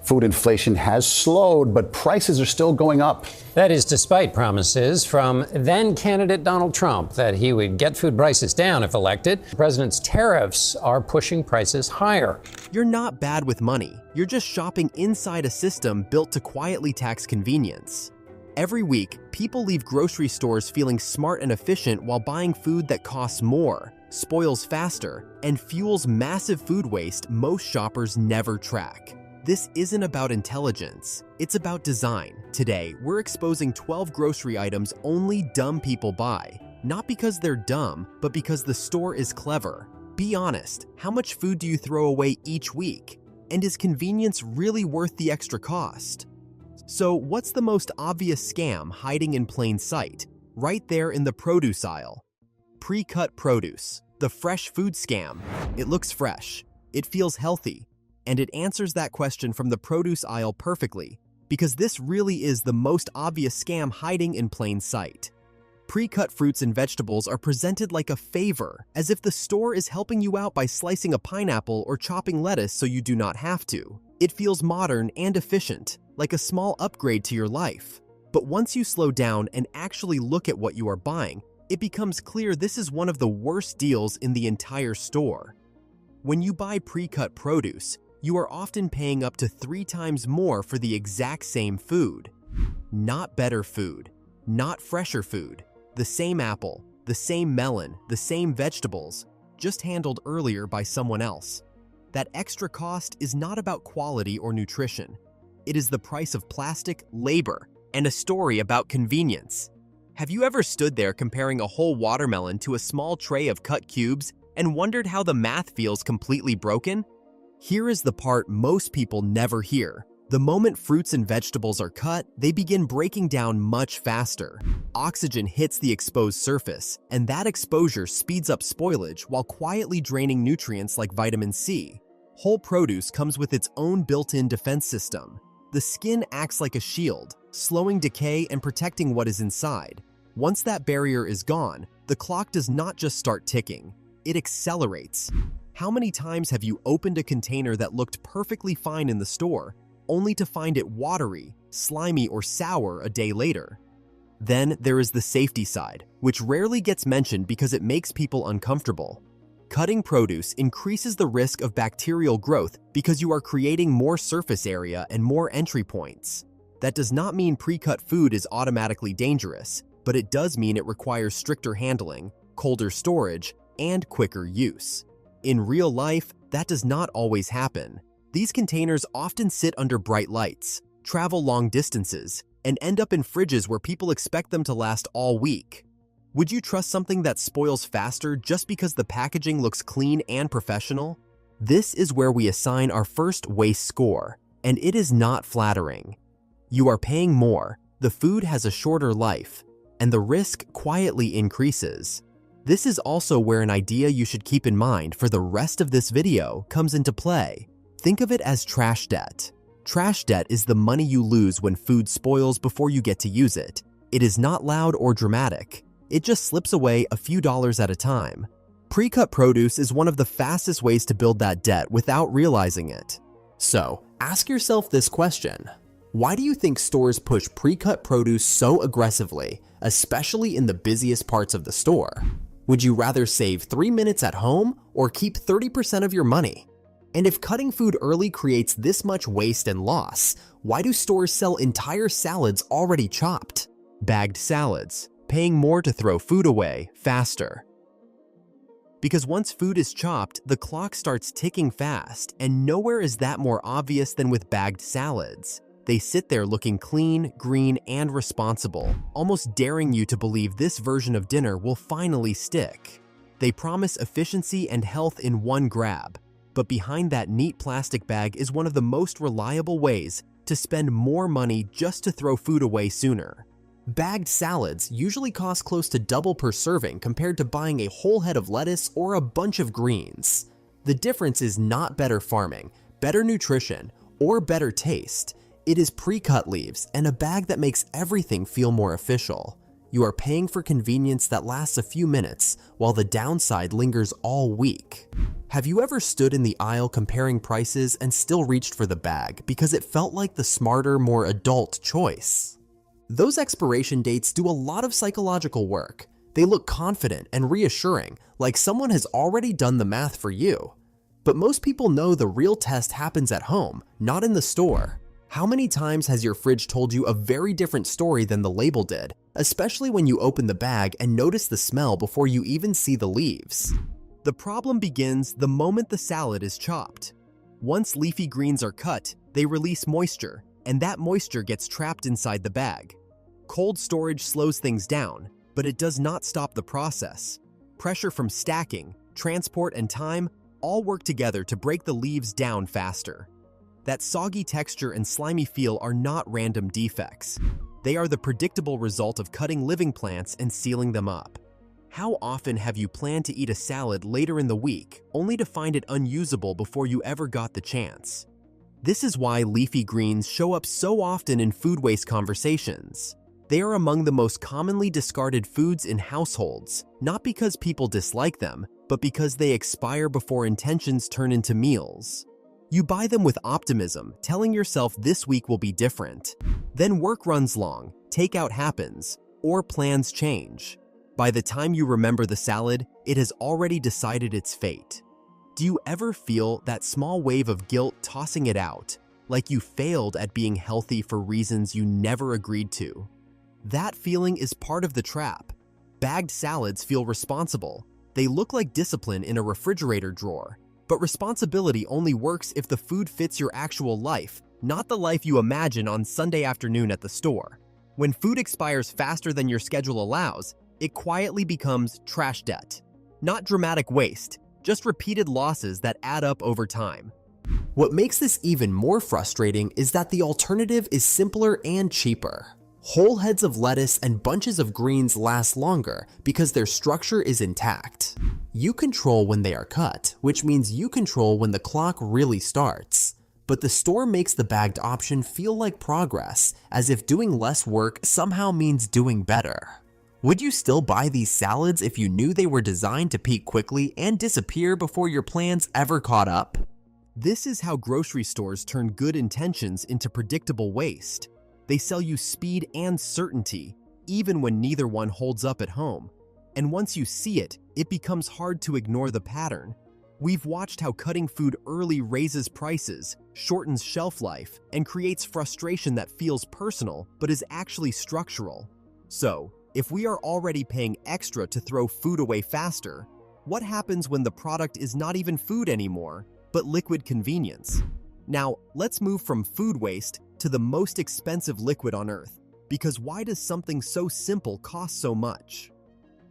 Food inflation has slowed, but prices are still going up. That is despite promises from then candidate Donald Trump that he would get food prices down if elected. The president's tariffs are pushing prices higher. You're not bad with money. You're just shopping inside a system built to quietly tax convenience. Every week, people leave grocery stores feeling smart and efficient while buying food that costs more, spoils faster, and fuels massive food waste most shoppers never track. This isn't about intelligence, it's about design. Today, we're exposing 12 grocery items only dumb people buy. Not because they're dumb, but because the store is clever. Be honest, how much food do you throw away each week? And is convenience really worth the extra cost? So what's the most obvious scam hiding in plain sight? Right there in the produce aisle. Pre-cut produce, the fresh food scam. It looks fresh, it feels healthy, and it answers that question from the produce aisle perfectly, because this really is the most obvious scam hiding in plain sight. Pre-cut fruits and vegetables are presented like a favor, as if the store is helping you out by slicing a pineapple or chopping lettuce so you do not have to. It feels modern and efficient, like a small upgrade to your life. But once you slow down and actually look at what you are buying, it becomes clear this is one of the worst deals in the entire store. When you buy pre-cut produce, you are often paying up to 3 times more for the exact same food. Not better food, not fresher food, the same apple, the same melon, the same vegetables, just handled earlier by someone else. That extra cost is not about quality or nutrition. It is the price of plastic, labor, and a story about convenience. Have you ever stood there comparing a whole watermelon to a small tray of cut cubes and wondered how the math feels completely broken? Here is the part most people never hear. The moment fruits and vegetables are cut, they begin breaking down much faster. Oxygen hits the exposed surface, and that exposure speeds up spoilage while quietly draining nutrients like vitamin C. Whole produce comes with its own built-in defense system. The skin acts like a shield, slowing decay and protecting what is inside. Once that barrier is gone, the clock does not just start ticking, it accelerates. How many times have you opened a container that looked perfectly fine in the store, only to find it watery, slimy, or sour a day later? Then there is the safety side, which rarely gets mentioned because it makes people uncomfortable. Cutting produce increases the risk of bacterial growth because you are creating more surface area and more entry points. That does not mean pre-cut food is automatically dangerous, but it does mean it requires stricter handling, colder storage, and quicker use. In real life, that does not always happen. These containers often sit under bright lights, travel long distances, and end up in fridges where people expect them to last all week. Would you trust something that spoils faster just because the packaging looks clean and professional? This is where we assign our first waste score, and it is not flattering. You are paying more, the food has a shorter life, and the risk quietly increases. This is also where an idea you should keep in mind for the rest of this video comes into play. Think of it as trash debt. Trash debt is the money you lose when food spoils before you get to use it. It is not loud or dramatic. It just slips away a few dollars at a time. Pre-cut produce is one of the fastest ways to build that debt without realizing it. So, ask yourself this question. Why do you think stores push pre-cut produce so aggressively, especially in the busiest parts of the store? Would you rather save 3 minutes at home or keep 30% of your money? And if cutting food early creates this much waste and loss, why do stores sell entire salads already chopped? Bagged salads, paying more to throw food away faster. Because once food is chopped, the clock starts ticking fast, and nowhere is that more obvious than with bagged salads. They sit there looking clean, green, and responsible, almost daring you to believe this version of dinner will finally stick. They promise efficiency and health in one grab, but behind that neat plastic bag is one of the most reliable ways to spend more money just to throw food away sooner. Bagged salads usually cost close to double per serving compared to buying a whole head of lettuce or a bunch of greens. The difference is not better farming, better nutrition, or better taste. It is pre-cut leaves and a bag that makes everything feel more official. You are paying for convenience that lasts a few minutes while the downside lingers all week. Have you ever stood in the aisle comparing prices and still reached for the bag because it felt like the smarter, more adult choice? Those expiration dates do a lot of psychological work. They look confident and reassuring, like someone has already done the math for you. But most people know the real test happens at home, not in the store. How many times has your fridge told you a very different story than the label did, especially when you open the bag and notice the smell before you even see the leaves? The problem begins the moment the salad is chopped. Once leafy greens are cut, they release moisture, and that moisture gets trapped inside the bag. Cold storage slows things down, but it does not stop the process. Pressure from stacking, transport, and time all work together to break the leaves down faster. That soggy texture and slimy feel are not random defects. They are the predictable result of cutting living plants and sealing them up. How often have you planned to eat a salad later in the week, only to find it unusable before you ever got the chance? This is why leafy greens show up so often in food waste conversations. They are among the most commonly discarded foods in households, not because people dislike them, but because they expire before intentions turn into meals. You buy them with optimism, telling yourself this week will be different. Then work runs long, takeout happens, or plans change. By the time you remember the salad, it has already decided its fate. Do you ever feel that small wave of guilt tossing it out, like you failed at being healthy for reasons you never agreed to? That feeling is part of the trap. Bagged salads feel responsible. They look like discipline in a refrigerator drawer. But responsibility only works if the food fits your actual life, not the life you imagine on Sunday afternoon at the store. When food expires faster than your schedule allows, it quietly becomes trash debt. Not dramatic waste, just repeated losses that add up over time. What makes this even more frustrating is that the alternative is simpler and cheaper. Whole heads of lettuce and bunches of greens last longer because their structure is intact. You control when they are cut, which means you control when the clock really starts. But the store makes the bagged option feel like progress, as if doing less work somehow means doing better. Would you still buy these salads if you knew they were designed to peak quickly and disappear before your plans ever caught up? This is how grocery stores turn good intentions into predictable waste. They sell you speed and certainty, even when neither one holds up at home. And once you see it, it becomes hard to ignore the pattern. We've watched how cutting food early raises prices, shortens shelf life, and creates frustration that feels personal but is actually structural. So, if we are already paying extra to throw food away faster, what happens when the product is not even food anymore, but liquid convenience? Now, let's move from food waste to the most expensive liquid on Earth, because why does something so simple cost so much?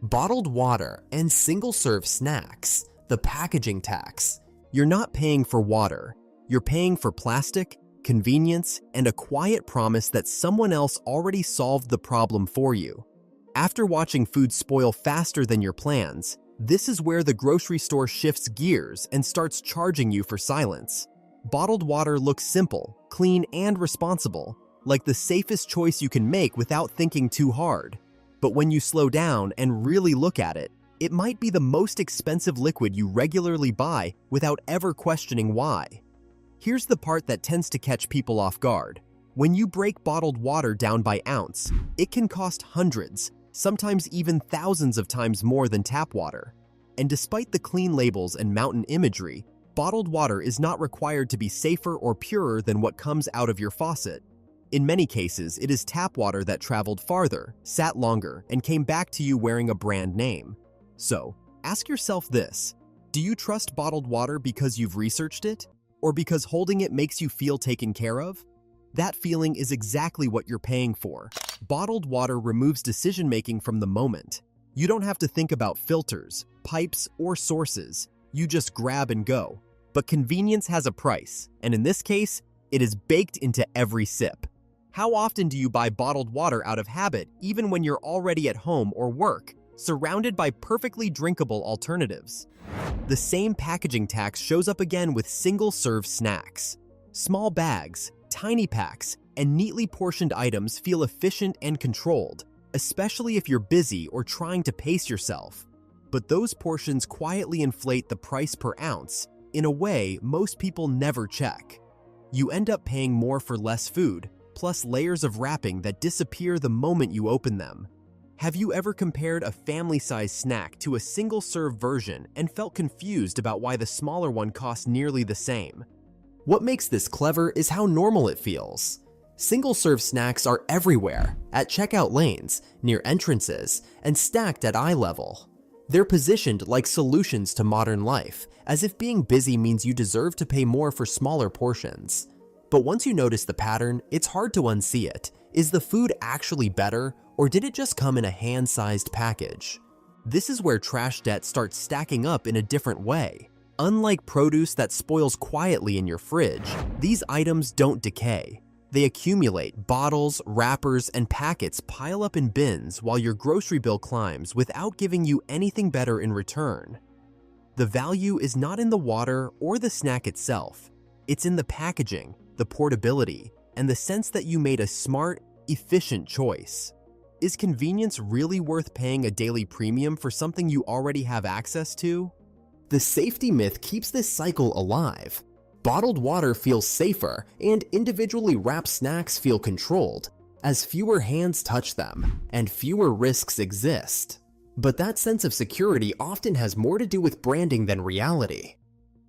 Bottled water and single-serve snacks, the packaging tax. You're not paying for water, you're paying for plastic, convenience, and a quiet promise that someone else already solved the problem for you. After watching food spoil faster than your plans, this is where the grocery store shifts gears and starts charging you for silence. Bottled water looks simple, clean, and responsible, like the safest choice you can make without thinking too hard. But when you slow down and really look at it, it might be the most expensive liquid you regularly buy without ever questioning why. Here's the part that tends to catch people off guard. When you break bottled water down by ounce, it can cost hundreds, sometimes even thousands of times more than tap water. And despite the clean labels and mountain imagery, bottled water is not required to be safer or purer than what comes out of your faucet. In many cases, it is tap water that traveled farther, sat longer, and came back to you wearing a brand name. So, ask yourself this: do you trust bottled water because you've researched it? Or because holding it makes you feel taken care of? That feeling is exactly what you're paying for. Bottled water removes decision-making from the moment. You don't have to think about filters, pipes, or sources. You just grab and go. But convenience has a price, and in this case, it is baked into every sip. How often do you buy bottled water out of habit, even when you're already at home or work, surrounded by perfectly drinkable alternatives? The same packaging tax shows up again with single-serve snacks. Small bags, tiny packs, and neatly portioned items feel efficient and controlled, especially if you're busy or trying to pace yourself. But those portions quietly inflate the price per ounce in a way most people never check. You end up paying more for less food, plus layers of wrapping that disappear the moment you open them. Have you ever compared a family-sized snack to a single-serve version and felt confused about why the smaller one costs nearly the same? What makes this clever is how normal it feels. Single-serve snacks are everywhere, at checkout lanes, near entrances, and stacked at eye level. They're positioned like solutions to modern life, as if being busy means you deserve to pay more for smaller portions. But once you notice the pattern, it's hard to unsee it. Is the food actually better, or did it just come in a hand-sized package? This is where trash debt starts stacking up in a different way. Unlike produce that spoils quietly in your fridge, these items don't decay. They accumulate. Bottles, wrappers, and packets pile up in bins while your grocery bill climbs without giving you anything better in return. The value is not in the water or the snack itself. It's in the packaging, the portability, and the sense that you made a smart, efficient choice. Is convenience really worth paying a daily premium for something you already have access to? The safety myth keeps this cycle alive. Bottled water feels safer, and individually wrapped snacks feel controlled, as fewer hands touch them, and fewer risks exist. But that sense of security often has more to do with branding than reality.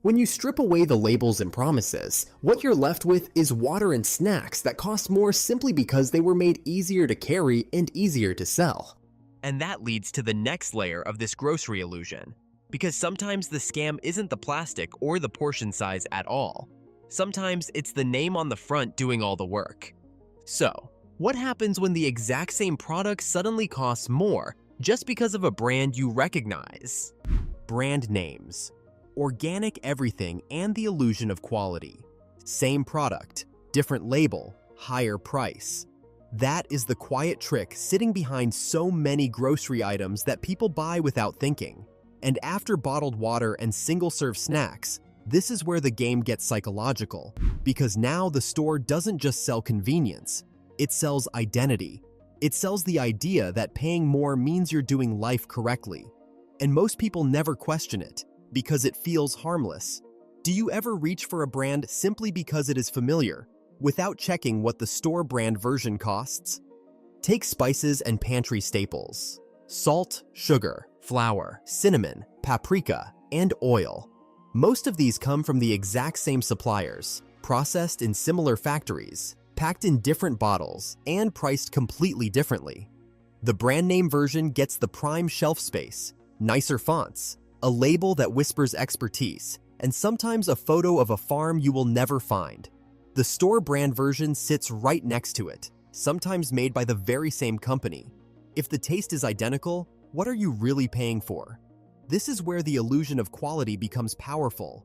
When you strip away the labels and promises, what you're left with is water and snacks that cost more simply because they were made easier to carry and easier to sell. And that leads to the next layer of this grocery illusion. Because sometimes the scam isn't the plastic or the portion size at all. Sometimes it's the name on the front doing all the work. So, what happens when the exact same product suddenly costs more just because of a brand you recognize? Brand names. Organic everything and the illusion of quality. Same product, different label, higher price. That is the quiet trick sitting behind so many grocery items that people buy without thinking. And after bottled water and single-serve snacks, this is where the game gets psychological, because now the store doesn't just sell convenience, it sells identity. It sells the idea that paying more means you're doing life correctly. And most people never question it, because it feels harmless. Do you ever reach for a brand simply because it is familiar, without checking what the store brand version costs? Take spices and pantry staples. Salt, sugar, flour, cinnamon, paprika, and oil. Most of these come from the exact same suppliers, processed in similar factories, packed in different bottles, and priced completely differently. The brand name version gets the prime shelf space, nicer fonts, a label that whispers expertise, and sometimes a photo of a farm you will never find. The store brand version sits right next to it, sometimes made by the very same company. If the taste is identical, what are you really paying for? This is where the illusion of quality becomes powerful.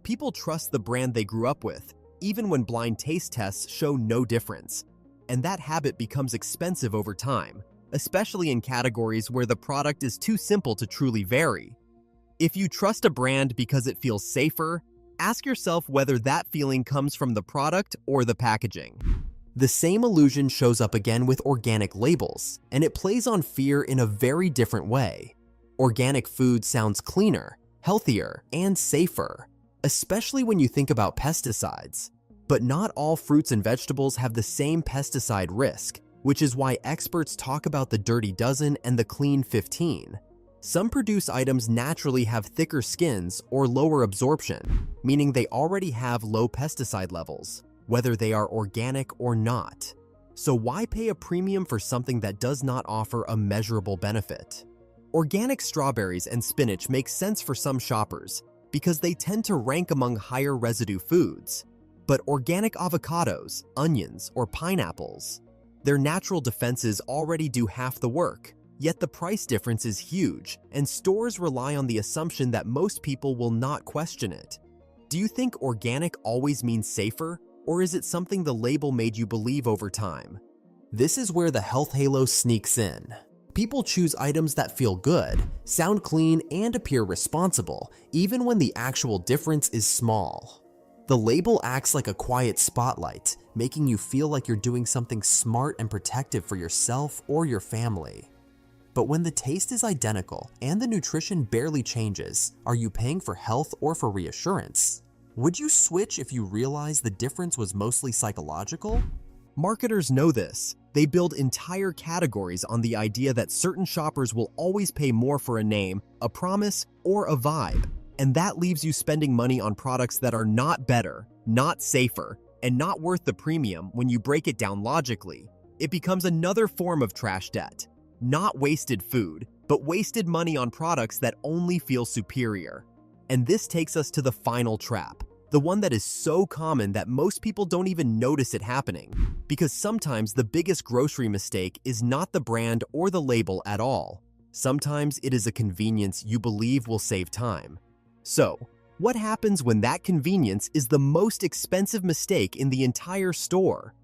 People trust the brand they grew up with, even when blind taste tests show no difference. And that habit becomes expensive over time, especially in categories where the product is too simple to truly vary. If you trust a brand because it feels safer, ask yourself whether that feeling comes from the product or the packaging. The same illusion shows up again with organic labels, and it plays on fear in a very different way. Organic food sounds cleaner, healthier, and safer, especially when you think about pesticides. But not all fruits and vegetables have the same pesticide risk, which is why experts talk about the dirty dozen and the clean 15. Some produce items naturally have thicker skins or lower absorption, meaning they already have low pesticide levels, whether they are organic or not. So why pay a premium for something that does not offer a measurable benefit? Organic strawberries and spinach make sense for some shoppers because they tend to rank among higher residue foods. But organic avocados, onions, or pineapples, their natural defenses already do half the work, yet the price difference is huge, and stores rely on the assumption that most people will not question it. Do you think organic always means safer? Or is it something the label made you believe over time? This is where the health halo sneaks in. People choose items that feel good, sound clean, and appear responsible, even when the actual difference is small. The label acts like a quiet spotlight, making you feel like you're doing something smart and protective for yourself or your family. But when the taste is identical and the nutrition barely changes, are you paying for health or for reassurance? Would you switch if you realized the difference was mostly psychological? Marketers know this. They build entire categories on the idea that certain shoppers will always pay more for a name, a promise, or a vibe. And that leaves you spending money on products that are not better, not safer, and not worth the premium when you break it down logically. It becomes another form of trash debt. Not wasted food, but wasted money on products that only feel superior. And this takes us to the final trap, the one that is so common that most people don't even notice it happening. Because sometimes the biggest grocery mistake is not the brand or the label at all. Sometimes it is a convenience you believe will save time. So, what happens when that convenience is the most expensive mistake in the entire store?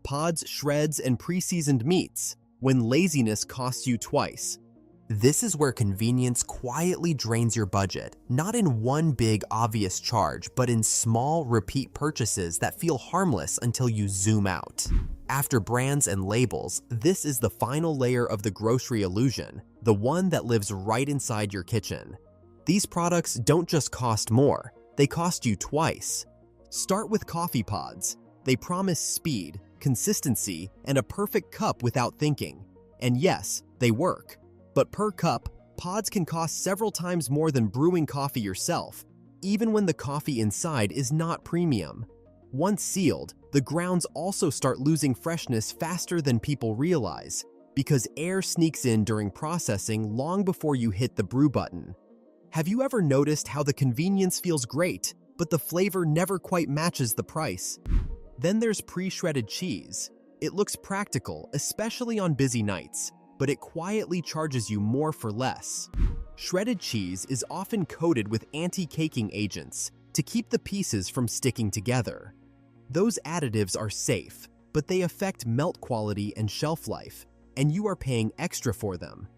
Pods, shreds, and pre-seasoned meats, when laziness costs you twice. This is where convenience quietly drains your budget, not in one big obvious charge, but in small repeat purchases that feel harmless until you zoom out. After brands and labels, this is the final layer of the grocery illusion, the one that lives right inside your kitchen. These products don't just cost more, they cost you twice. Start with coffee pods. They promise speed, consistency, and a perfect cup without thinking. And yes, they work. But per cup, pods can cost several times more than brewing coffee yourself, even when the coffee inside is not premium. Once sealed, the grounds also start losing freshness faster than people realize, because air sneaks in during processing long before you hit the brew button. Have you ever noticed how the convenience feels great, but the flavor never quite matches the price? Then there's pre-shredded cheese. It looks practical, especially on busy nights, but it quietly charges you more for less. Shredded cheese is often coated with anti-caking agents to keep the pieces from sticking together. Those additives are safe, but they affect melt quality and shelf life, and you are paying extra for them.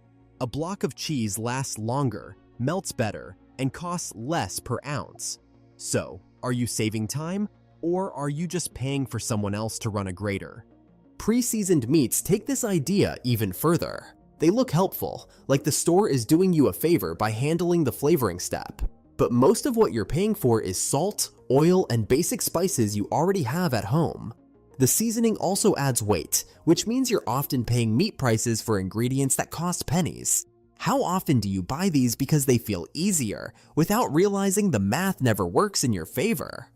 A block of cheese lasts longer, melts better, and costs less per ounce. So, are you saving time, or are you just paying for someone else to run a grater? Pre-seasoned meats take this idea even further. They look helpful, like the store is doing you a favor by handling the flavoring step. But most of what you're paying for is salt, oil, and basic spices you already have at home. The seasoning also adds weight, which means you're often paying meat prices for ingredients that cost pennies. How often do you buy these because they feel easier, without realizing the math never works in your favor?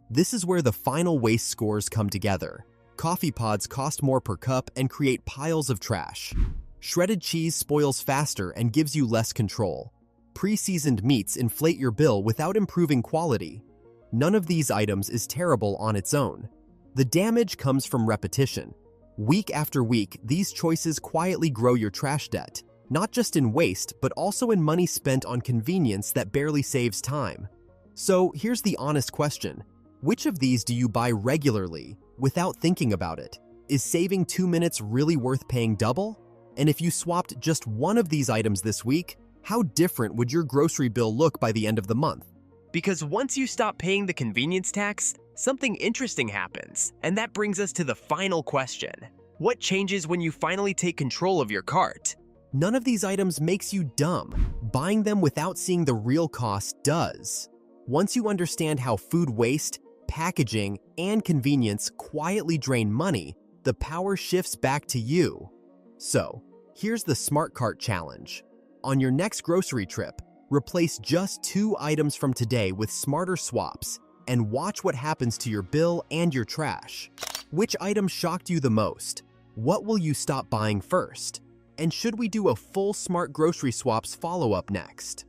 This is where the final waste scores come together. Coffee pods cost more per cup and create piles of trash. Shredded cheese spoils faster and gives you less control. Pre-seasoned meats inflate your bill without improving quality. None of these items is terrible on its own. The damage comes from repetition. Week after week, these choices quietly grow your trash debt, not just in waste, but also in money spent on convenience that barely saves time. So here's the honest question. Which of these do you buy regularly, without thinking about it? Is saving 2 minutes really worth paying double? And if you swapped just one of these items this week, how different would your grocery bill look by the end of the month? Because once you stop paying the convenience tax, something interesting happens, and that brings us to the final question. What changes when you finally take control of your cart? None of these items makes you dumb. Buying them without seeing the real cost does. Once you understand how food waste, packaging, and convenience quietly drain money, the power shifts back to you. So, here's the Smart Cart Challenge. On your next grocery trip, replace just 2 items from today with smarter swaps, and watch what happens to your bill and your trash. Which item shocked you the most? What will you stop buying first? And should we do a full Smart Grocery Swaps follow-up next?